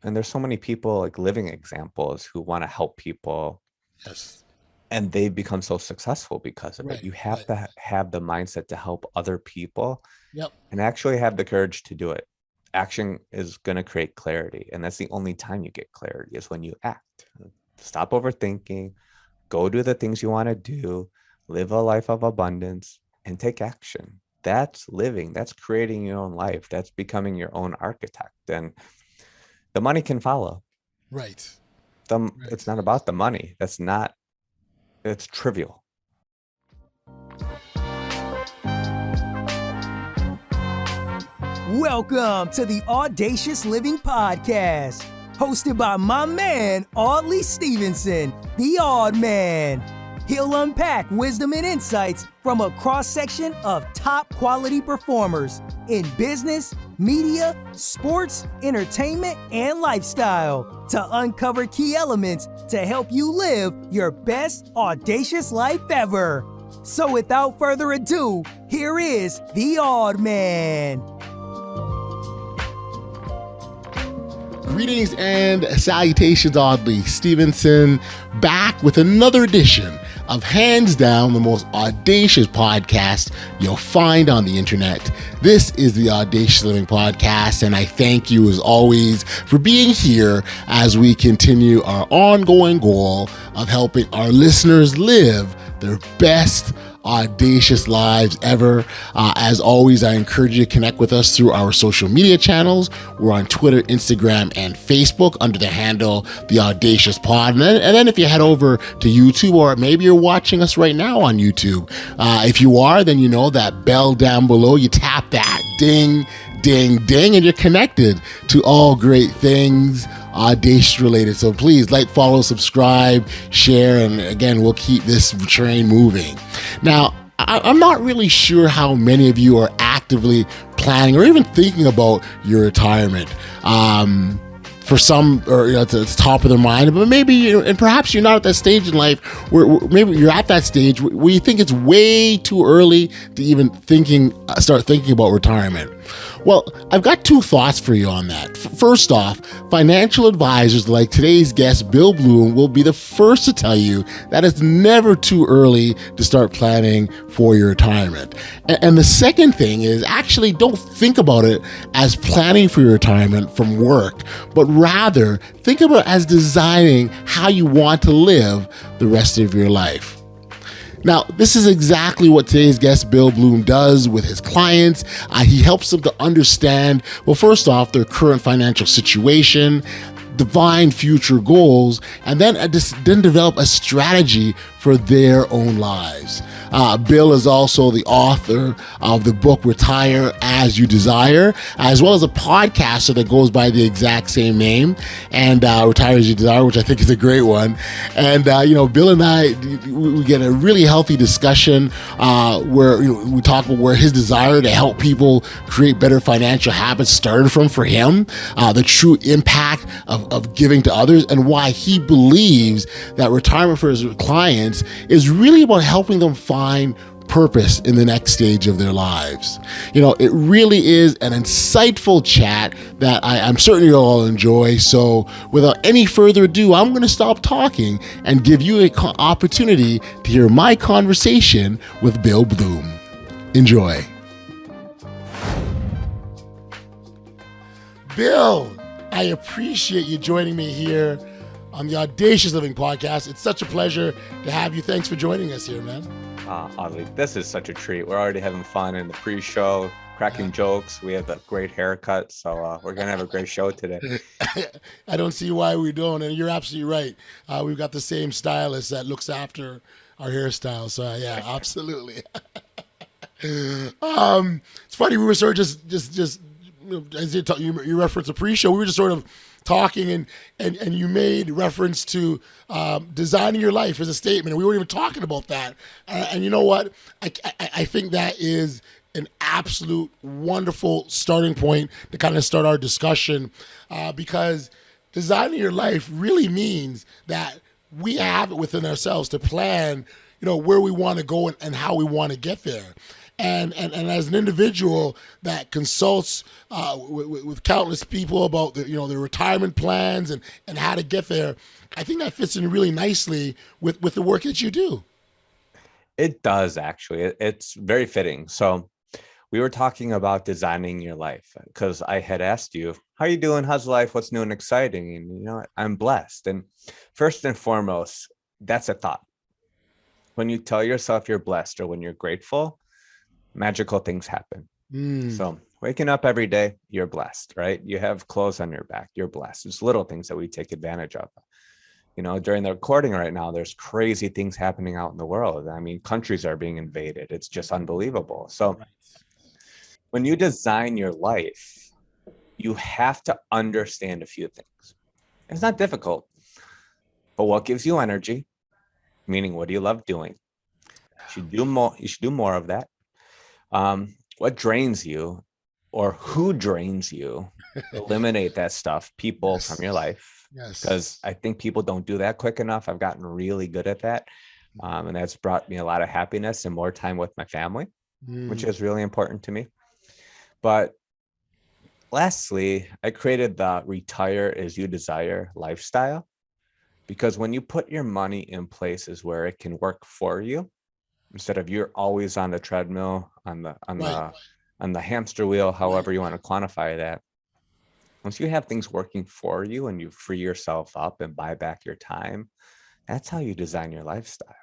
And there's so many people, like living examples, who want to help people, Yes. and they become so successful because of it. Right. You have Right. to have the mindset to help other people Yep. and actually have the courage to do it. Action is going to create clarity. And that's the only time you get clarity, is when you act. Stop overthinking, go do the things you want to do, live a life of abundance, and take action. That's living. That's creating your own life. That's becoming your own architect. And the money can follow. Right. It's Right. not about the money. That's not, it's trivial. Welcome to the Audacious Living Podcast, hosted by my man, Audley Stevenson, the Odd Man. He'll unpack wisdom and insights from a cross-section of top quality performers in business, media, sports, entertainment, and lifestyle to uncover key elements to help you live your best audacious life ever. So without further ado, here is the Odd Man. Greetings and salutations, Audley Stevenson, back with another edition of hands down the most audacious podcast you'll find on the internet. This is the Audacious Living Podcast, and I thank you as always for being here as we continue our ongoing goal of helping our listeners live their best audacious lives ever. As always, I encourage you to connect with us through our social media channels. We're on Twitter, Instagram, and Facebook under the handle The Audacious Pod. And then if you head over to YouTube, or maybe you're watching us right now on YouTube, if you are, then you know that bell down below. You tap that ding, ding, ding, and you're connected to all great things Audacious related. So please like, follow, subscribe, share, and again, we'll keep this train moving. Now, I'm not really sure how many of you are actively planning or even thinking about your retirement. For some, or it's top of their mind, but maybe, and perhaps you're not at that stage in life where maybe you're at that stage where you think it's way too early to even start thinking about retirement. Well, I've got two thoughts for you on that. First off, financial advisors like today's guest, Bill Bloom, will be the first to tell you that it's never too early to start planning for your retirement. And the second thing is, actually don't think about it as planning for your retirement from work, but rather think about it as designing how you want to live the rest of your life. Now, this is exactly what today's guest, Bill Bloom, does with his clients. He helps them to understand, well, first off, their current financial situation, define future goals, and then develop a strategy for their own lives. Bill is also the author of the book Retire As You Desire, as well as a podcaster that goes by the exact same name, and Retire As You Desire, which I think is a great one. And Bill and I, we get a really healthy discussion where we talk about where his desire to help people create better financial habits started from for him, the true impact of giving to others, and why he believes that retirement for his clients is really about helping them find purpose in the next stage of their lives. It really is an insightful chat that I'm certain you'll all enjoy. So without any further ado, I'm going to stop talking and give you an opportunity to hear my conversation with Bill Bloom. Enjoy. Bill, I appreciate you joining me here on the Audacious Living Podcast. It's such a pleasure to have you. Thanks for joining us here, man. Oddly, this is such a treat. We're already having fun in the pre-show, cracking jokes. We have a great haircut, so we're gonna have a great show today. I don't see why we don't, and you're absolutely right. We've got the same stylist that looks after our hairstyle, so yeah, absolutely. It's funny, we were sort of just as you referenced the pre-show, we were just sort of talking, and you made reference to designing your life as a statement, and we weren't even talking about that. And you know what? I think that is an absolute wonderful starting point to kind of start our discussion, because designing your life really means that we have it within ourselves to plan, where we want to go and how we want to get there. and as an individual that consults with countless people about their retirement plans and how to get there, I think that fits in really nicely with the work that you do. It does actually. It's very fitting. So we were talking about designing your life because I had asked you, how are you doing? How's life? What's new and exciting? And I'm blessed. And first and foremost, that's a thought. When you tell yourself you're blessed or when you're grateful, magical things happen. Mm, So waking up every day, you're blessed, right? You have clothes on your back, you're blessed. It's little things that we take advantage of. During the recording right now, there's crazy things happening out in the world. I mean, countries are being invaded. It's just unbelievable. So when you design your life, you have to understand a few things. It's not difficult, but what gives you energy? Meaning, what do you love doing? You should do more. You should do more of that. What drains you, or who drains you? Eliminate that stuff, people from yes, your life, yes. because I think people don't do that quick enough. I've gotten really good at that, and that's brought me a lot of happiness and more time with my family, which Mm, is really important to me. But lastly, I created the retire as you desire lifestyle because when you put your money in places where it can work for you, instead of you're always on the treadmill, right, on the hamster wheel, right. however you want to quantify that. Once you have things working for you and you free yourself up and buy back your time, that's how you design your lifestyle.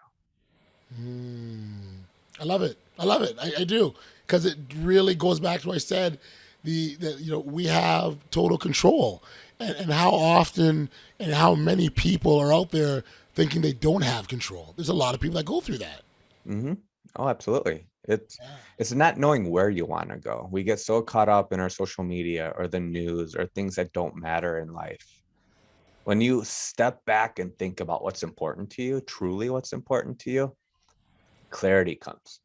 Mm. I love it. I love it. I do, because it really goes back to what I said. We have total control, and how often and how many people are out there thinking they don't have control. There's a lot of people that go through that. Hmm. Oh, absolutely. It's not knowing where you want to go. We get so caught up in our social media or the news or things that don't matter in life. When you step back and think about what's important to you, truly what's important to you, clarity comes.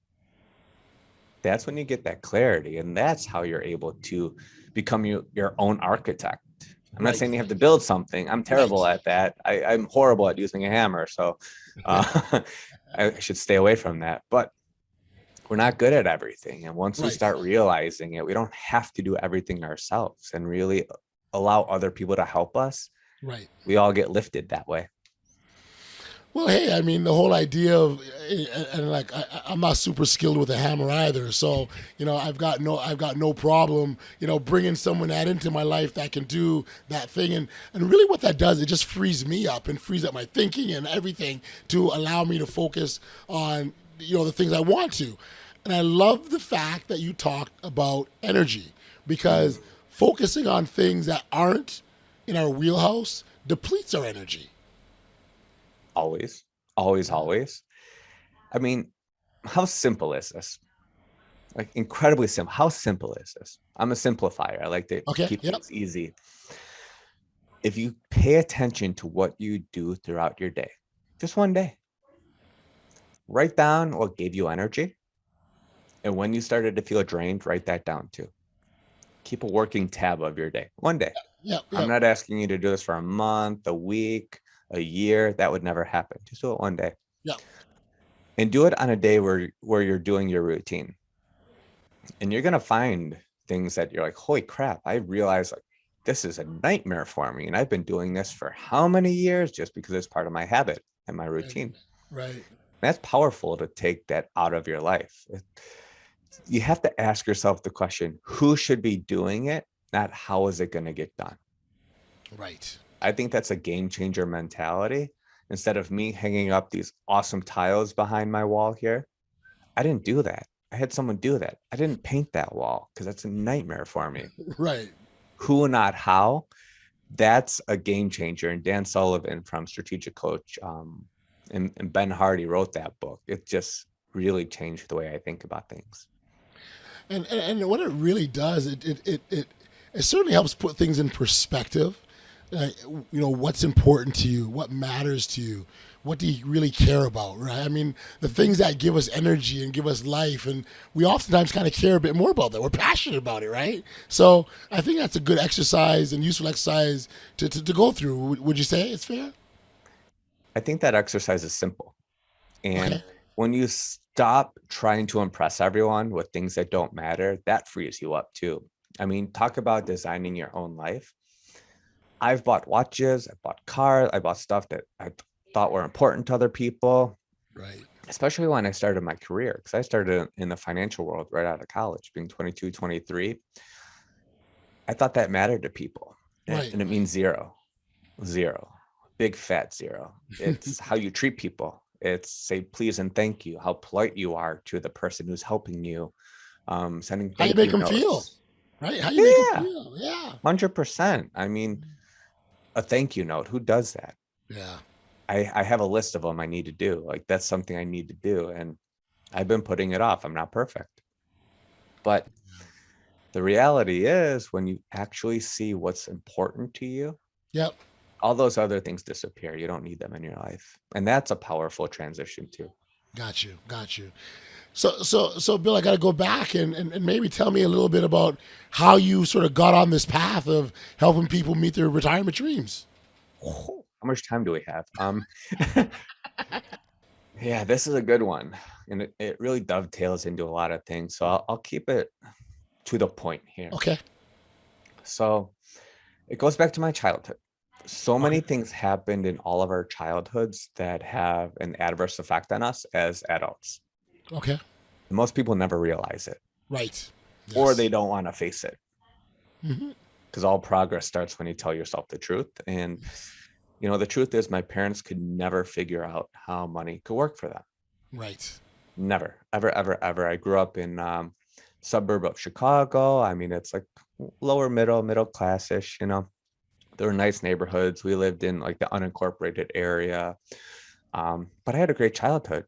That's when you get that clarity, and that's how you're able to become your own architect. I'm not Right, saying you have to build something. I'm right, terrible at that. I'm horrible at using a hammer, so I should stay away from that. But we're not good at everything, and once we right, start realizing it, we don't have to do everything ourselves and really allow other people to help us. right. We all get lifted that way. Well, hey, I mean, the whole idea of, and like, I'm not super skilled with a hammer either. So, I've got no problem, bringing someone that into my life that can do that thing. And really what that does, it just frees me up and frees up my thinking and everything to allow me to focus on, the things I want to. And I love the fact that you talked about energy, because Mhm. focusing on things that aren't in our wheelhouse depletes our energy. Always, always, always. I mean, how simple is this? Like incredibly simple. How simple is this? I'm a simplifier. I like to Okay. keep Yep. things easy. If you pay attention to what you do throughout your day, just one day, write down what gave you energy. And when you started to feel drained, write that down too. Keep a working tab of your day, one day. Yep. I'm Yep. not asking you to do this for a month, a week, a year. That would never happen. Just do it one day. Yep. And do it on a day where you're doing your routine. And you're gonna find things that you're like, holy crap, I realize like this is a nightmare for me. And I've been doing this for how many years just because it's part of my habit and my Right. routine. Right. That's powerful to take that out of your life. You have to ask yourself the question, who should be doing it, not how is it going to get done? Right. I think that's a game changer mentality. Instead of me hanging up these awesome tiles behind my wall here, I didn't do that. I had someone do that. I didn't paint that wall because that's a nightmare for me. Right. Who, not how. That's a game changer. And Dan Sullivan from Strategic Coach and Ben Hardy wrote that book. It just really changed the way I think about things. And what it really does, it certainly helps put things in perspective. What's important to you, what matters to you, what do you really care about, right? I mean, the things that give us energy and give us life, and we oftentimes kind of care a bit more about that. We're passionate about it, right? So I think that's a good exercise and useful exercise to go through. Would you say it's fair? I think that exercise is simple. And Okay. when you stop trying to impress everyone with things that don't matter, that frees you up too. I mean, talk about designing your own life. I've bought watches, I bought cars, I bought stuff that I thought were important to other people, Right. especially when I started my career, because I started in the financial world right out of college, being 22, 23. I thought that mattered to people. Right. And it means zero, zero, big fat zero. It's how you treat people. It's say please and thank you, how polite you are to the person who's helping you, sending How you thank make you them feel, notes. right? How you make them Yeah, feel. Yeah. 100%. I mean, a thank you note, who does that? Yeah. I have a list of them I need to do. Like that's something I need to do. And I've been putting it off. I'm not perfect. But the reality is when you actually see what's important to you, Yep. all those other things disappear. You don't need them in your life. And that's a powerful transition too. Got you. Got you. So, Bill, I got to go back and maybe tell me a little bit about how you sort of got on this path of helping people meet their retirement dreams. How much time do we have? Yeah, this is a good one. And it really dovetails into a lot of things. So I'll keep it to the point here. Okay. So it goes back to my childhood. So Okay. many things happened in all of our childhoods that have an adverse effect on us as adults. Okay. Most people never realize it, Right. or Yes. they don't want to face it, Hmm. because all progress starts when you tell yourself the truth. And, Yes. the truth is my parents could never figure out how money could work for them. Right. Never, ever, ever, ever. I grew up in suburb of Chicago. I mean, it's like lower middle class-ish, There were nice neighborhoods. We lived in like the unincorporated area. But I had a great childhood,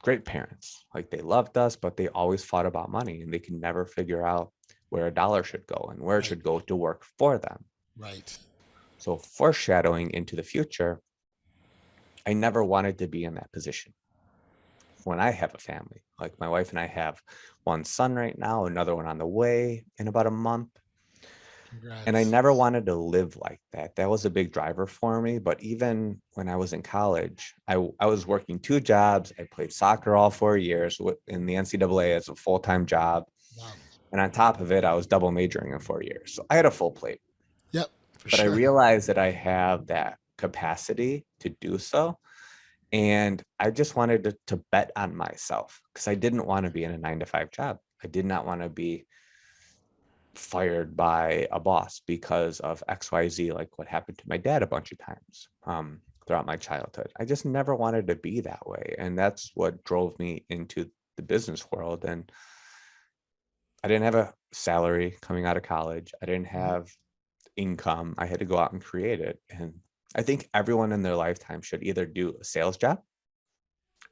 great parents. Like they loved us, but they always fought about money and they can never figure out where a dollar should go and where it Right. should go to work for them. Right. So foreshadowing into the future, I never wanted to be in that position when I have a family. Like my wife and I have one son right now, another one on the way in about a month. And I Congrats. never wanted to live like that. That was a big driver for me. But even when I was in college, I was working two jobs. I played soccer all 4 years in the NCAA as a full-time job. Wow. And on top of it, I was double majoring in 4 years. So I had a full plate. Yep. For But I sure. realized that I have that capacity to do so. And I just wanted to bet on myself because I didn't want to be in a 9 to 5 job. I did not want to be fired by a boss because of XYZ, like what happened to my dad a bunch of times throughout my childhood. I just never wanted to be that way. And that's what drove me into the business world. And I didn't have a salary coming out of college, I didn't Mhm. have income. I had to go out and create it. And I think everyone in their lifetime should either do a sales job,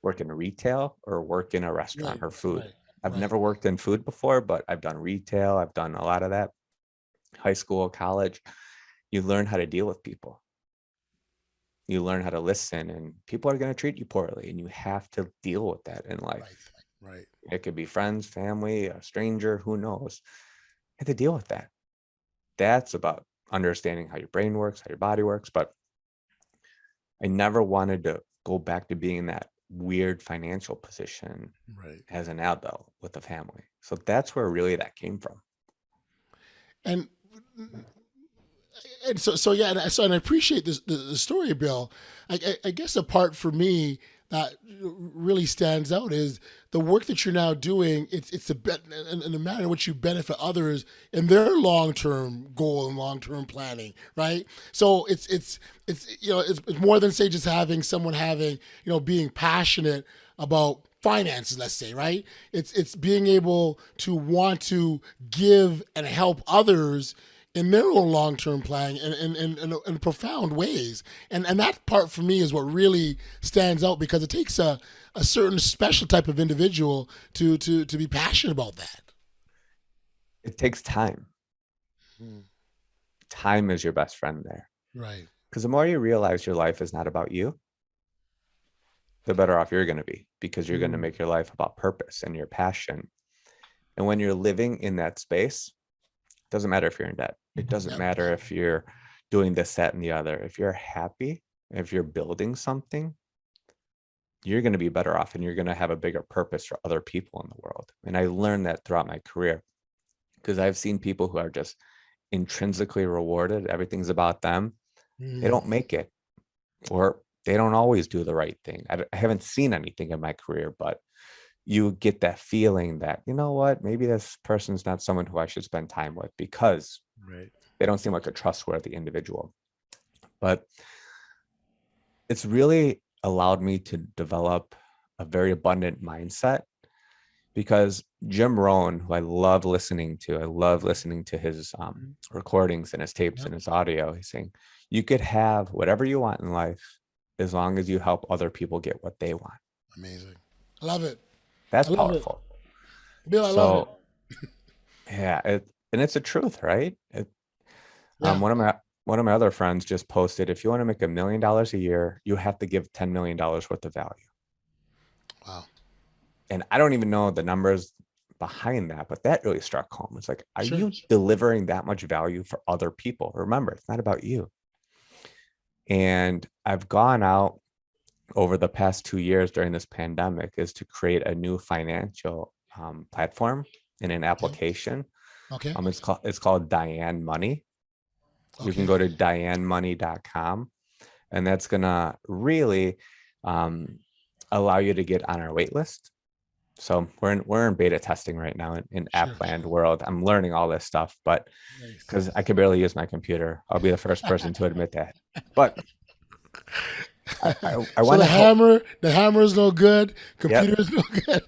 work in retail, or work in a restaurant Right. or food. Right. I've Right. never worked in food before, but I've done retail. I've done a lot of that. High school, college, you learn how to deal with people. You learn how to listen, and people are going to treat you poorly, and you have to deal with that in Right. life. Right. It could be friends, family, a stranger, who knows. You have to deal with that. That's about understanding how your brain works, how your body works. But I never wanted to go back to being in that weird financial position Right. as an adult with a family. So that's where really that came from. And so yeah, and I appreciate this the story, Bill. I guess the part for me that really stands out is the work that you're now doing. It's the and the manner in which you benefit others in their long term goal and long term planning, right? So it's more than say just having someone having being passionate about finances, let's say, right? It's being able to want to give and help others in their own long-term planning in profound ways. And that part for me is what really stands out because it takes a certain special type of individual to be passionate about that. It takes time. Hmm. Time is your best friend there. Right. Because the more you realize your life is not about you, the better off you're going to be because you're going to Hmm. make your life about purpose and your passion. And when you're living in that space, it doesn't matter if you're in debt. It doesn't Yep. matter if you're doing this, that, and the other. If you're happy, if you're building something, you're going to be better off and you're going to have a bigger purpose for other people in the world. And I learned that throughout my career because I've seen people who are just intrinsically rewarded. Everything's about them. They Mm, don't make it, or they don't always do the right thing. I haven't seen anything in my career, but you get that feeling that, you know what, maybe this person's not someone who I should spend time with because right. they don't seem like a trustworthy individual. But it's really allowed me to develop a very abundant mindset because Jim Rohn, who I love listening to his Mhm. recordings and his tapes Yep. and his audio. He's saying you could have whatever you want in life as long as you help other people get what they want. Amazing. I love it. That's I love it. powerful. Bill, I love it. So yeah, and it's a truth, right? Yeah. One of my other friends just posted, if you want to make $1 million a year, you have to give $10 million worth of value. Wow. And I don't even know the numbers behind that, but that really struck home. It's like, are Sure. you delivering that much value for other people? Remember, it's not about you. And I've gone out over the past 2 years during this pandemic is to create a new financial platform in an Okay. application. Okay. It's called Diane Money. You can Okay. go to dianemoney.com, and that's gonna really um, allow you to get on our wait list. So we're in beta testing right now in Sure. Appland world. I'm learning all this stuff, but Nice. because I can barely use my computer, I'll be the first person to admit that. But I So want to help. the hammer is no good. Yep. Computer is no good.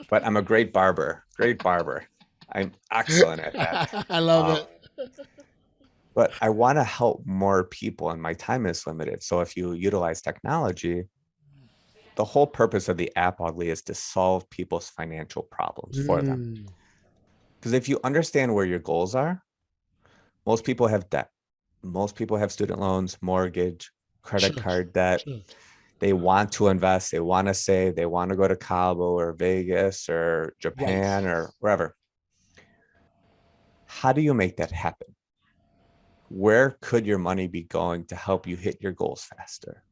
But I'm a great barber. Great barber. I'm excellent at that. I love Um, it. but I want to help more people, and my time is limited. So if you utilize technology, the whole purpose of the app, oddly, is to solve people's financial problems for them. Mm, Because if you understand where your goals are, most people have debt. Most people have student loans, mortgage, credit sure. card debt. Sure. They want to invest, they want to save, they want to go to Cabo or Vegas or Right. Japan or wherever. How do you make that happen? Where could your money be going to help you hit your goals faster?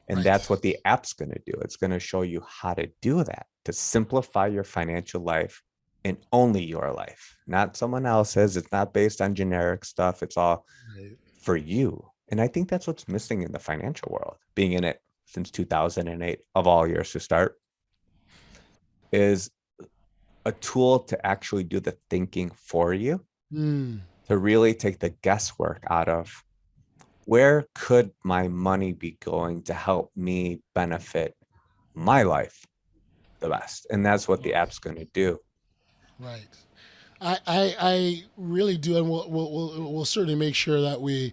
And Right. that's what the app's going to do. It's going to show you how to do that, to simplify your financial life and only your life, not someone else's. It's not based on generic stuff. It's all Right. for you. And I think that's what's missing in the financial world, being in it since 2008, of all years to start, is a tool to actually do the thinking for you, Mm, to really take the guesswork out of where could my money be going to help me benefit my life the best. And that's what the app's going to do. right. I really do, and we'll certainly make sure that we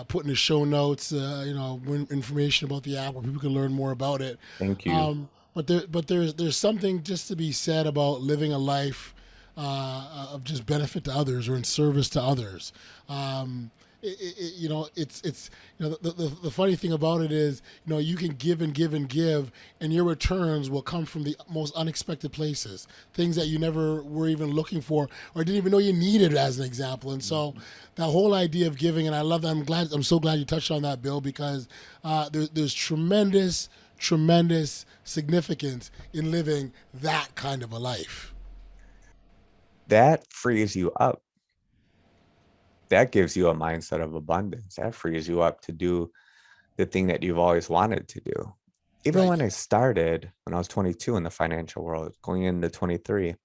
put in the show notes, information about the app where people can learn more about it. Thank you. But there's something just to be said about living a life of just benefit to others or in service to others. It's the funny thing about it is, you can give and give and give, and your returns will come from the most unexpected places, things that you never were even looking for or didn't even know you needed, as an example. And so that whole idea of giving, and I love that. I'm so glad you touched on that, Bill, because there's tremendous significance in living that kind of a life. That frees you up. That gives you a mindset of abundance. That frees you up to do the thing that you've always wanted to do. Even Right. when I started, when I was 22 in the financial world, going into 23,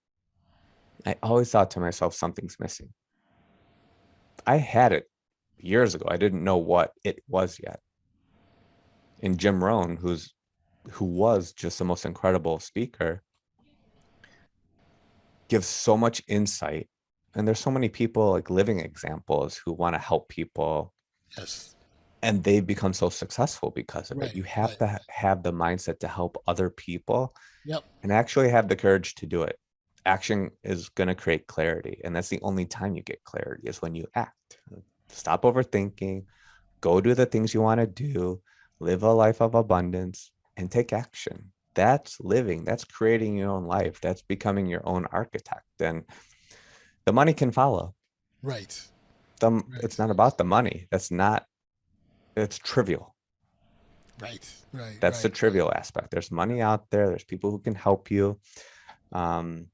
I always thought to myself, something's missing. I had it years ago. I didn't know what it was yet. And Jim Rohn, who was just the most incredible speaker, gives so much insight. And there's so many people, like living examples, who want to help people, Yes. and they become so successful because of it. Right. You have Right. to have the mindset to help other people Yep. and actually have the courage to do it. Action is going to create clarity. And that's the only time you get clarity, is when you act. Stop overthinking, go do the things you want to do, live a life of abundance, and take action. That's living, that's creating your own life, that's becoming your own architect. And the money can follow. Right. It's Right. not about the money. It's trivial. That's the trivial aspect. There's money out there. There's people who can help you. I'm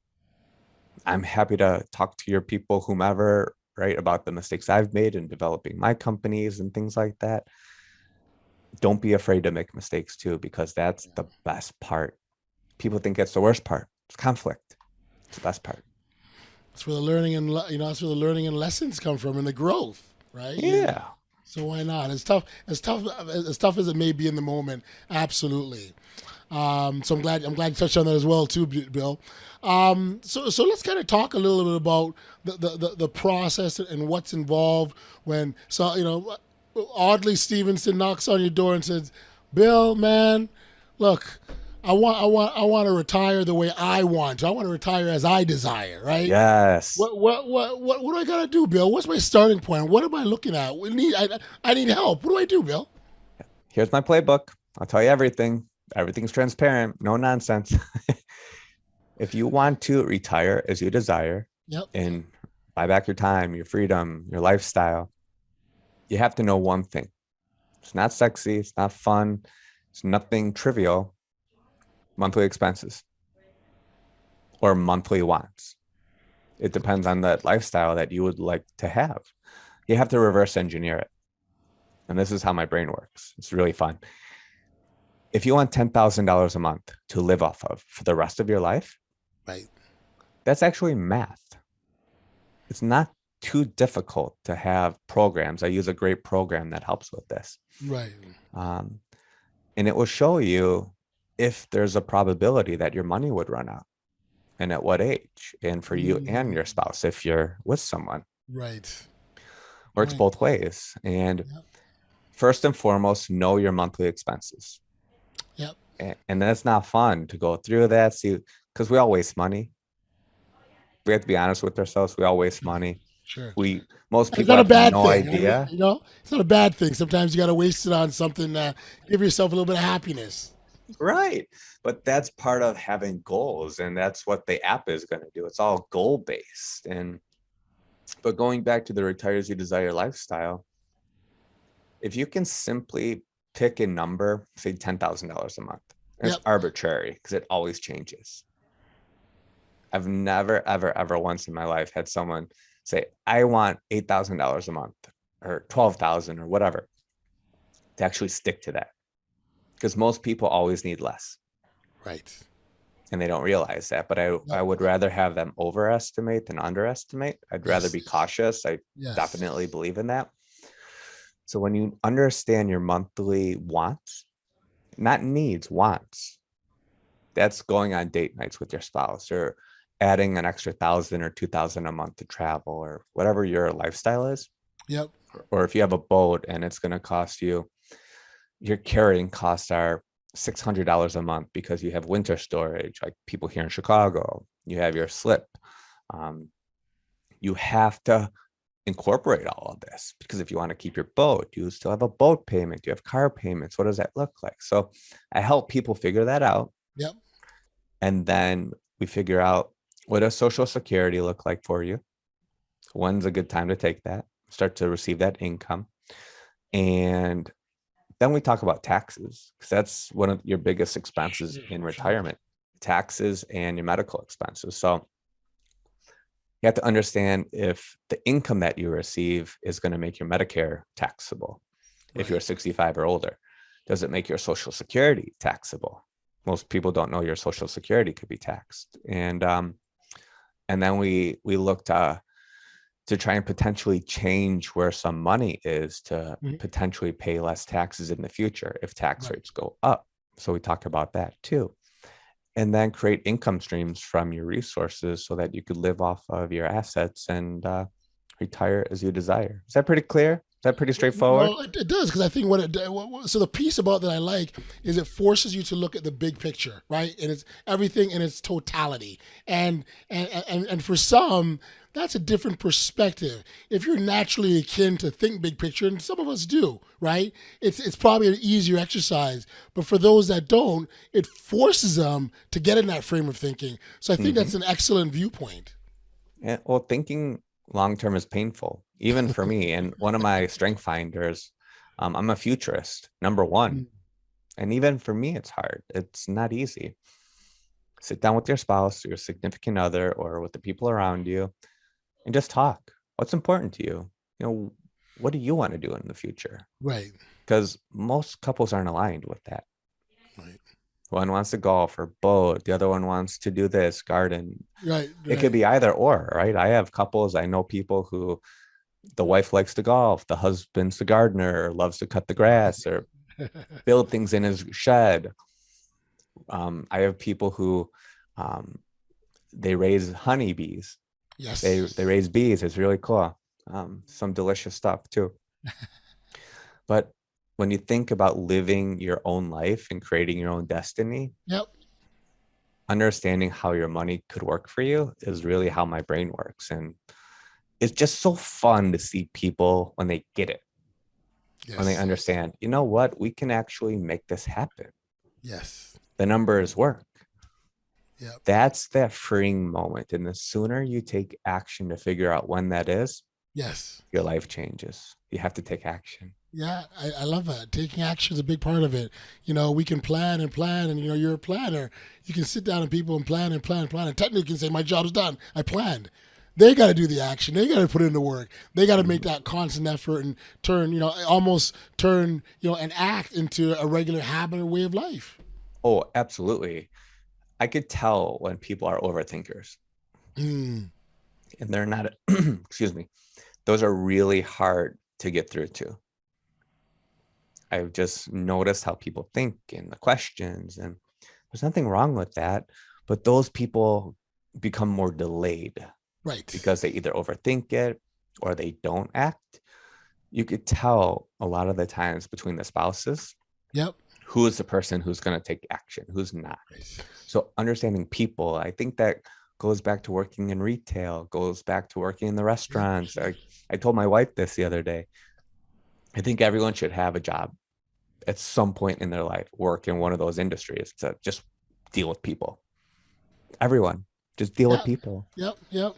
happy to talk to your people, whomever, right, about the mistakes I've made in developing my companies and things like that. Don't be afraid to make mistakes too, because that's the best part. People think it's the worst part. It's conflict. It's the best part. That's where the learning and that's where the learning and lessons come from, and the growth, right? Yeah. So why not? As tough as it may be in the moment, absolutely. So I'm glad you touched on that as well too, Bill. So let's kind of talk a little bit about the process and what's involved when oddly Stevenson knocks on your door and says, "Bill, man, look, I want to retire the way I want to. I want to retire as I desire, right? Yes. What do I gotta do, Bill? What's my starting point? What am I looking at? I need help. What do I do, Bill?" Here's my playbook. I'll tell you everything. Everything's transparent. No nonsense. If you want to retire as you desire Yep. and buy back your time, your freedom, your lifestyle, you have to know one thing. It's not sexy. It's not fun. It's nothing trivial. Monthly expenses or monthly wants. It depends on the lifestyle that you would like to have. You have to reverse engineer it. And this is how my brain works. It's really fun. If you want $10,000 a month to live off of for the rest of your life, Right. that's actually math. It's not too difficult to have programs. I use a great program that helps with this. Right. And it will show you if there's a probability that your money would run out and at what age, and for you and your spouse, if you're with someone. Right. Works both ways. And Yep. first and foremost, know your monthly expenses. Yep. And that's not fun to go through that. See, because we all waste money. We have to be honest with ourselves. We all waste money. Sure. Most It's people not a have bad no thing. idea. It's not a bad thing. Sometimes you got to waste it on something to give yourself a little bit of happiness. Right. But that's part of having goals. And that's what the app is going to do. It's all goal based. But going back to the retire as you desire lifestyle, if you can simply pick a number, say $10,000 a month, it's arbitrary because it always changes. I've never, ever, ever once in my life had someone say, I want $8,000 a month or 12,000 or whatever, to actually stick to that. Because most people always need less. Right. And they don't realize that. But I would rather have them overestimate than underestimate. I'd rather be cautious. I definitely believe in that. So when you understand your monthly wants, not needs, wants, that's going on date nights with your spouse or adding an extra 1,000 or 2,000 a month to travel or whatever your lifestyle is. Yep. Or if you have a boat and it's going to cost you, your carrying costs are $600 a month because you have winter storage, like people here in Chicago. You have your slip. You have to incorporate all of this because if you want to keep your boat, you still have a boat payment. You have car payments. What does that look like? So I help people figure that out. Yep. And then we figure out what does Social Security look like for you? When's a good time to take that? Start to receive that income. And then we talk about taxes because that's one of your biggest expenses in retirement, taxes and your medical expenses. So you have to understand if the income that you receive is going to make your Medicare taxable. If you're 65 or older, does it make your Social Security taxable? Most people don't know your Social Security could be taxed. And then we look to try and potentially change where some money is to potentially pay less taxes in the future if tax rates go up. So we talk about that too. And then create income streams from your resources so that you could live off of your assets and retire as you desire. Is that pretty clear? Is that pretty straightforward? Well, it does, because I think so the piece about that I like is it forces you to look at the big picture, right? And it's everything in its totality. And for some, that's a different perspective. If you're naturally akin to think big picture, and some of us do, right? It's probably an easier exercise. But for those that don't, it forces them to get in that frame of thinking. So I think that's an excellent viewpoint. Yeah, well, thinking long-term is painful, even for me. And one of my strength finders, I'm a futurist, number one. And even for me, it's hard. It's not easy. Sit down with your spouse, your significant other, or with the people around you and just talk. What's important to you? You know, what do you want to do in the future? Right. Because most couples aren't aligned with that. Right. One wants to golf or boat, the other one wants to do this, garden. Right. It could Right. be either or, right? I have couples, I know people who the wife likes to golf, the husband's the gardener, or loves to cut the grass or build things in his shed. I have people who um, they raise honeybees. They Yes. raise bees. It's really cool. Some delicious stuff too. But when you think about living your own life and creating your own destiny, Yep. understanding how your money could work for you is really how my brain works. And it's just so fun to see people when they get it, when they Yes. understand, you know what, we can actually make this happen. Yes. The numbers work. Yep. That's that freeing moment. And the sooner you take action to figure out when that is, Yes. your life changes. You have to take action. Yeah, I love that. Taking action is a big part of it. We can plan and plan, and you're a planner. You can sit down and people and plan and plan and plan, and technically you can say, "My job's done. I planned." They got to do the action. They got to put in the work. They got to make Mhm. that constant effort and turn, almost turn, an act into a regular habit or way of life. Oh, absolutely. I could tell when people are overthinkers Mm, and they're not, excuse me, those are really hard to get through to. I've just noticed how people think and the questions, and there's nothing wrong with that. But those people become more delayed right. because they either overthink it or they don't act. You could tell a lot of the times between the spouses Yep. who is the person who's going to take action, who's not. Right. So understanding people, I think that goes back to working in retail, goes back to working in the Yep. restaurants. I told my wife this the other day. I think everyone should have a job at some point in their life, work in one of those industries to just deal with people. Everyone, just deal with Yep. people. Yep. Yep.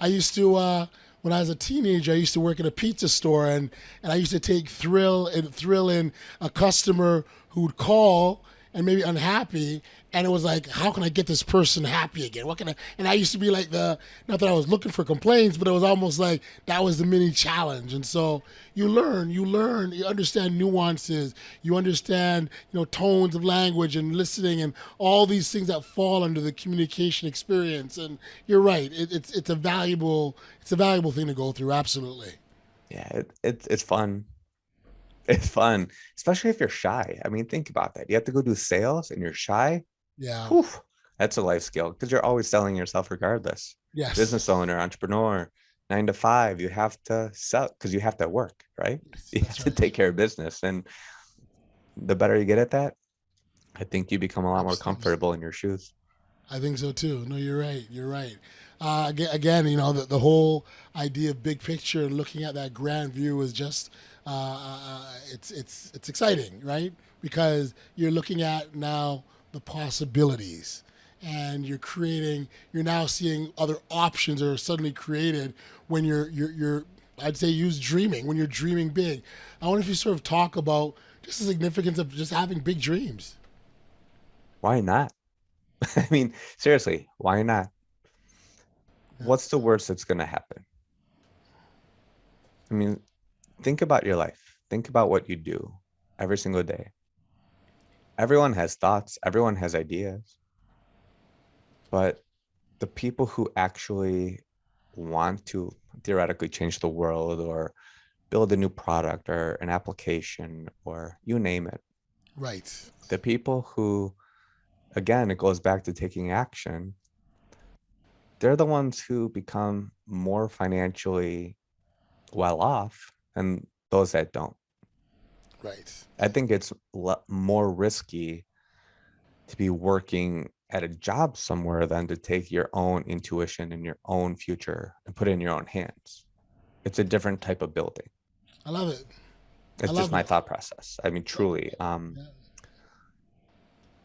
I used to when I was a teenager, I used to work at a pizza store, and I used to take thrill in a customer who'd call and maybe unhappy, and it was like, how can I get this person happy again? What can I? And I used to be like not that I was looking for complaints, but it was almost like that was the mini challenge. And so you understand nuances, you understand, tones of language and listening and all these things that fall under the communication experience. And you're right, it's a valuable thing to go through. Absolutely. Yeah, it's fun. It's fun, especially if you're shy. I mean, think about that. You have to go do sales and you're shy. Yeah. Whew, that's a life skill because you're always selling yourself regardless. Yes. Business owner, entrepreneur, 9 to 5, you have to sell because you have to work, right? Yes, You have that's to right. take care of business. And the better you get at that, I think you become a lot more Absolutely. comfortable in your shoes. I think so too. No, you're right. You're right. Again, the whole idea of big picture and looking at that grand view is just it's exciting, right? Because you're looking at now the possibilities, and you're now seeing other options are suddenly created when you're I'd say use dreaming when you're dreaming big. I wonder if you sort of talk about just the significance of just having big dreams. Why not? I mean, seriously, why not? Yeah. What's the worst that's going to happen? I mean, think about your life. Think about what you do every single day. Everyone has thoughts, everyone has ideas, but the people who actually want to theoretically change the world or build a new product or an application or you name it, Right. the people who, again, it goes back to taking action, they're the ones who become more financially well off than those that don't. Right. I think it's more risky to be working at a job somewhere than to take your own intuition and your own future and put it in your own hands. It's a different type of building. I love it. I It's just love my it. thought process. I mean, Yeah. truly. Yeah.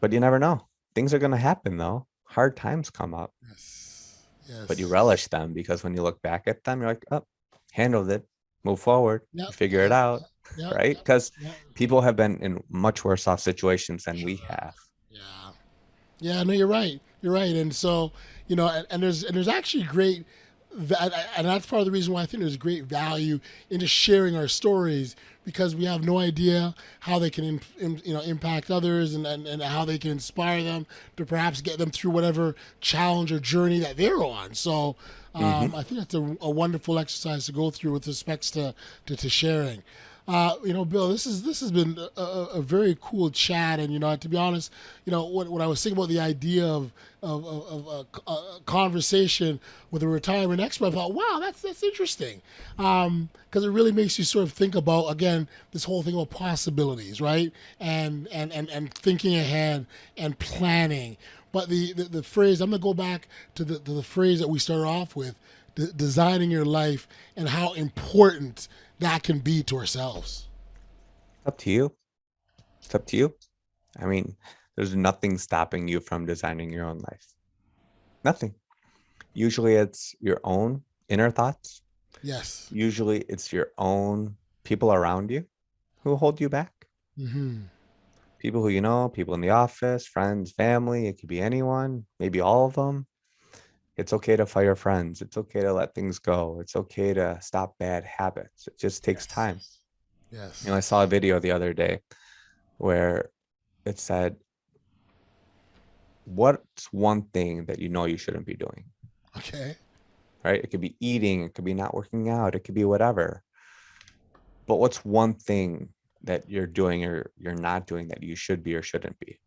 But you never know. Things are going to happen though. Hard times come up, Yes. but you Yes. relish them because when you look back at them, you're like, oh, handled it, move forward, Yep. you figure it Yep. out. Yep. right? Because Yep. people have been in much worse off situations than we Sure. have. Yeah. Yeah, no, you're right. You're right. And so, and there's actually great and that's part of the reason why I think there's great value in just sharing our stories because we have no idea how they can impact others and how they can inspire them to perhaps get them through whatever challenge or journey that they're on. So Hmm. I think that's a wonderful exercise to go through with respects to sharing. Bill, this has been a very cool chat, and to be honest, when I was thinking about the idea of a conversation with a retirement expert, I thought, wow, that's interesting, because it really makes you sort of think about again this whole thing about possibilities, right? And thinking ahead and planning. But the phrase I'm gonna go back to the phrase that we started off with, designing your life, and how important that can be to ourselves. Up to you. It's up to you. I mean, there's nothing stopping you from designing your own life. Nothing. Usually it's your own inner thoughts. Yes. Usually it's your own people around you who hold you back. Mm-hmm. People who you know, people in the office, friends, family, it could be anyone, maybe all of them. It's okay to fire friends. It's okay to let things go. It's okay to stop bad habits. It just takes Yes. time. Yes. I saw a video the other day where it said, what's one thing that you know you shouldn't be doing? Okay. Right? It could be eating, it could be not working out, it could be whatever. But what's one thing that you're doing or you're not doing that you should be or shouldn't be?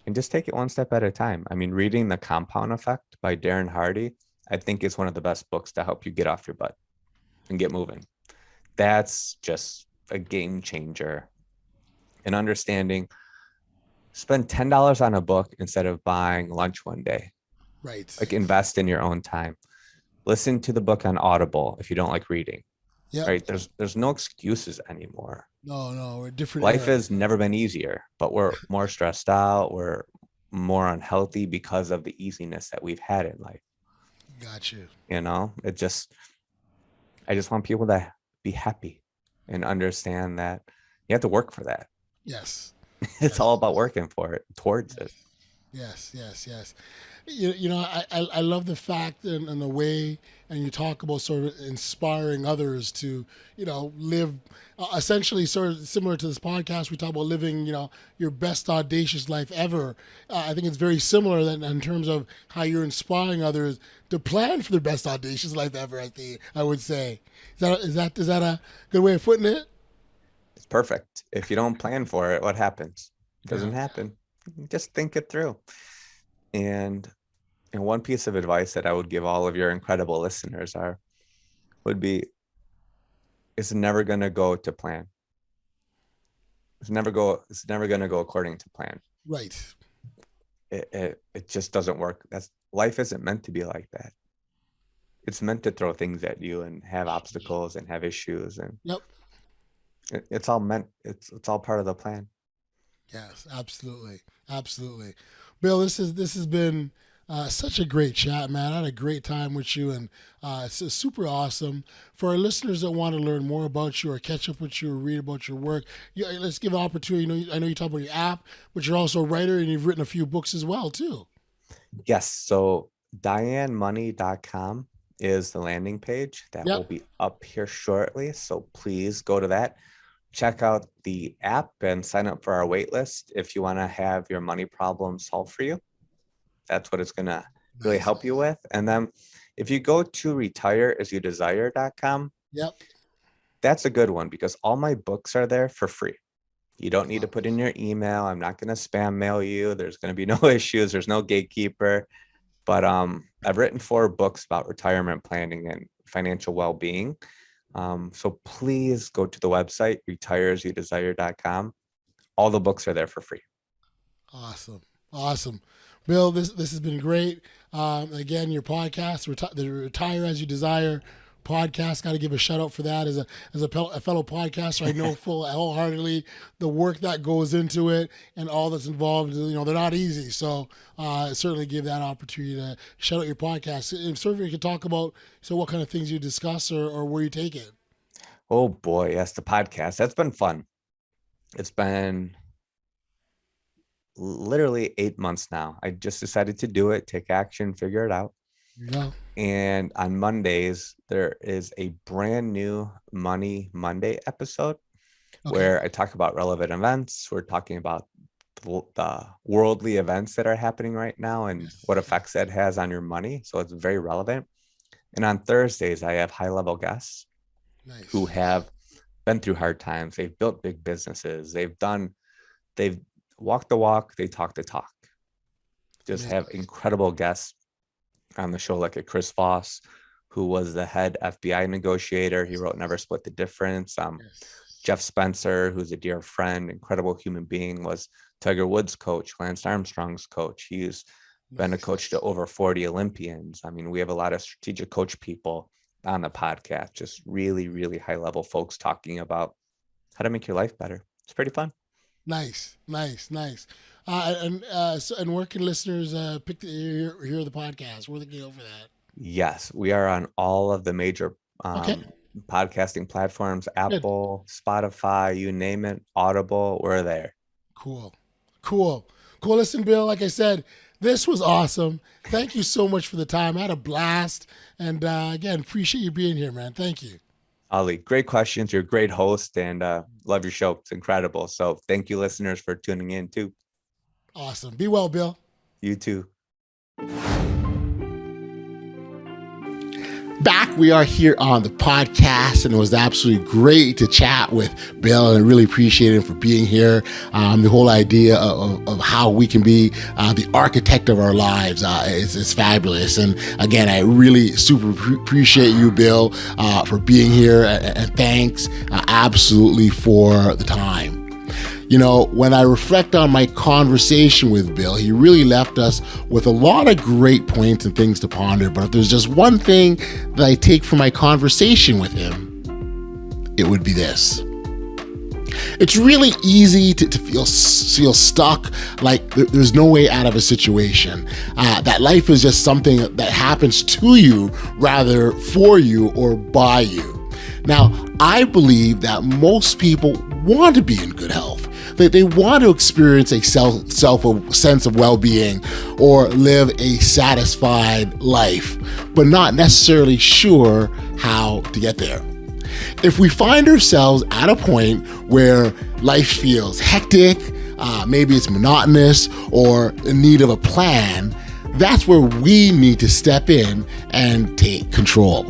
And just take it one step at a time. I mean, reading The Compound Effect by Darren Hardy, I think is one of the best books to help you get off your butt and get moving. That's just a game changer. And understanding, spend $10 on a book instead of buying lunch one day. Right. Like invest in your own time. Listen to the book on Audible if you don't like reading. Yep. Right? There's no excuses anymore. No, no, we're a different Life era. has never been easier, but we're more stressed out, we're more unhealthy because of the easiness that we've had in life. Got you. It just I just want people to be happy and understand that you have to work for that. Yes. It's Yes. all about working for it, towards it. Yes. Yes. Yes. I love the fact and the way, and you talk about sort of inspiring others to, live essentially sort of similar to this podcast. We talk about living, your best audacious life ever. I think it's very similar then in terms of how you're inspiring others to plan for their best audacious life ever. I would say, is that a good way of putting it? It's perfect. If you don't plan for it, what happens? It Yeah. doesn't happen. Just think it through. And one piece of advice that I would give all of your incredible listeners would be it's never gonna go to plan. It's never gonna go according to plan. Right. It just doesn't work. That's life isn't meant to be like that. It's meant to throw things at you and have obstacles and have issues, and Yep. it's all meant it's all part of the plan. Yes, absolutely, absolutely. Bill, this has been such a great chat, man. I had a great time with you, and it's super awesome. For our listeners that want to learn more about you or catch up with you or read about your work, let's give an opportunity. I know you talk about your app, but you're also a writer and you've written a few books as well, too. Yes, so dianemoney.com is the landing page that Yep. will be up here shortly, so please go to that. Check out the app and sign up for our wait list if you want to have your money problem solved for you. That's what it's going to really Nice. help you with. And then if you go to retireasyouDesire.com, Yep. that's a good one because all my books are there for free. You don't need to Wow. put in your email. I'm not going to spam mail you. There's going to be no issues. There's no gatekeeper. But I've written 4 books about retirement planning and financial well-being. So please go to the website, retireasyouDesire.com. All the books are there for free. Awesome. Awesome. Bill, this has been great. Again, your podcast, the Retire As You Desire podcast, got to give a shout out for that as a fellow podcaster. I know wholeheartedly the work that goes into it and all that's involved. They're not easy. So certainly give that opportunity to shout out your podcast. And certainly you can talk about what kind of things you discuss or where you take it. Oh boy, yes, the podcast. That's been fun. It's been literally 8 months now. I just decided to do it, take action, figure it out. Yeah. And on Mondays, there is a brand new Money Monday episode Okay. where I talk about relevant events. We're talking about the worldly events that are happening right now and Yes. what effects that has on your money. So it's very relevant. And on Thursdays, I have high level guests who Nice. have been through hard times. They've built big businesses. They've walked the walk. They talk the talk. Just have Amazing. incredible guests on the show, like a Chris Voss, who was the head FBI negotiator. He wrote Never Split the Difference. Yes. Jeff Spencer, who's a dear friend, incredible human being, was Tiger Woods' coach, Lance Armstrong's coach. He's been a coach to Nice. over 40 Olympians. I mean, we have a lot of strategic coach people on the podcast, just really, really high level folks talking about how to make your life better. It's pretty fun. Nice, nice, nice. And where can listeners hear the podcast? Where they can go for that? Yes, we are on all of the major Okay, podcasting platforms, good, Apple, Spotify, you name it, Audible, we're there. cool, cool, cool. Listen, Bill. Like I said, this was awesome. Thank you so much for the time. I had a blast, and again, appreciate you being here, man. Thank you. Ali, great questions. You're a great host and love your show. It's incredible. So thank you, listeners, for tuning in too. Awesome. Be well, Bill. You too. Back, we are here on the podcast, and it was absolutely great to chat with Bill, and I really appreciate him for being here. The whole idea of how we can be the architect of our lives is fabulous. And again, I really super appreciate you, Bill, for being here, and thanks absolutely for the time. You know, when I reflect on my conversation with Bill, he really left us with a lot of great points and things to ponder. But if there's just one thing that I take from my conversation with him, it would be this. It's really easy to feel stuck, like there's no way out of a situation. That life is just something that happens to you rather for you or by you. Now, I believe that most people want to be in good health. They want to experience a sense of well-being or live a satisfied life, but not necessarily sure how to get there. If we find ourselves at a point where life feels hectic, maybe it's monotonous or in need of a plan, that's where we need to step in and take control.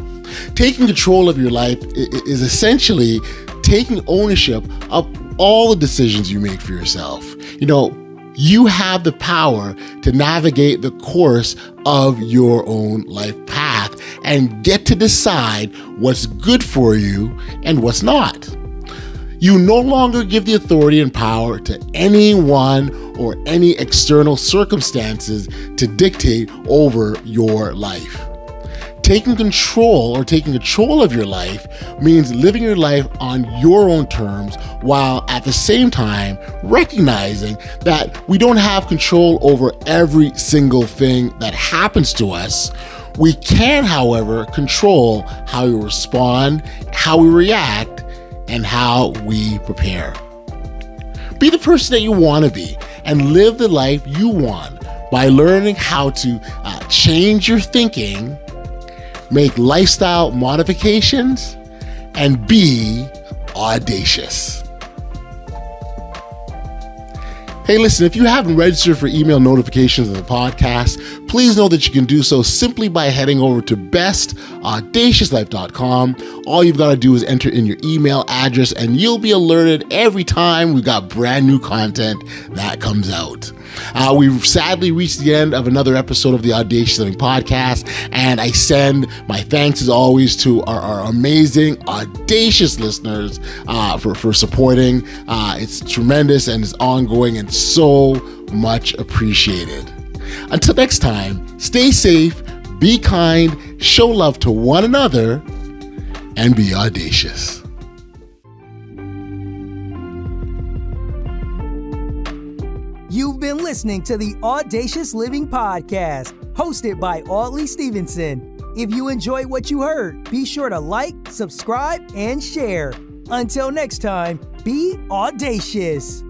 Taking control of your life is essentially taking ownership of all the decisions you make for yourself. You know, you have the power to navigate the course of your own life path and get to decide what's good for you and what's not. You no longer give the authority and power to anyone or any external circumstances to dictate over your life. Taking control of your life means living your life on your own terms, while at the same time recognizing that we don't have control over every single thing that happens to us. We can, however, control how we respond, how we react, and how we prepare. Be the person that you want to be and live the life you want by learning how to change your thinking, make lifestyle modifications, and be audacious. Hey, listen, if you haven't registered for email notifications of the podcast, please know that you can do so simply by heading over to bestaudaciouslife.com. All you've got to do is enter in your email address and you'll be alerted every time we've got brand new content that comes out. We've sadly reached the end of another episode of the Audacious Living Podcast, and I send my thanks as always to our amazing, audacious listeners for supporting. It's tremendous and it's ongoing and so much appreciated. Until next time, stay safe, be kind, show love to one another, and be audacious. You've been listening to the Audacious Living Podcast, hosted by Audley Stevenson. If you enjoyed what you heard, be sure to like, subscribe, and share. Until next time, be audacious.